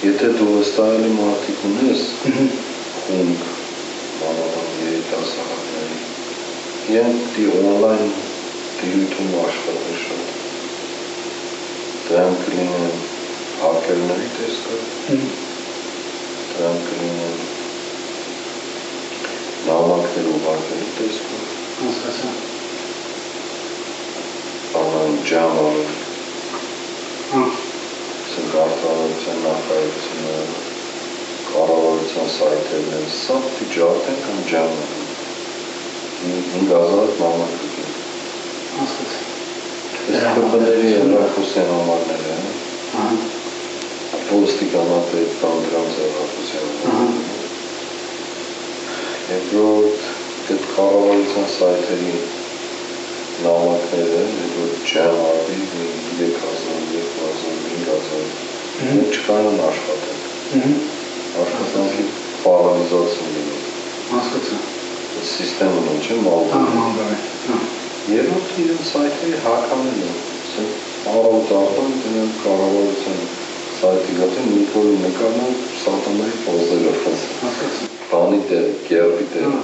Եթե դու վստահելի մարդիկ ունես, խումբ, մանավանդ երիտասարդների, իրենք դի օնլայն դիրույթում աշխատել շատ, դրանք կլինեն հակերների տեսքը, դրանք կլինեն նամակներ ուղարկելու տեսքով, անան ջամ անել, արտարարության նախարարությունը, կառավարության սայթերն են, սա տիճարտ են կամ ջամ են, 5000 նամակ կգին։ Ես կպների հեռախոսեն համարներ են, ոստիկանապետ կամ դրանց հեռախոսեն համարներ են, երկրորդ այդ կառավարության սայթերի նամակները, որ ջամ արվի 3000, 2000, 5000 Մենք չկարան աշխատել, աշխատանքի պարալիզացում լինել, սիստեմն են չէ, մալդարի, երորդ իրեն սայթերի հականել են, առավոտ արտան դրանք կառավարության սայթի գատեն Նիկոլի նկարնան սատանայի պոզելով, բանի տեղ, գերբի տեղ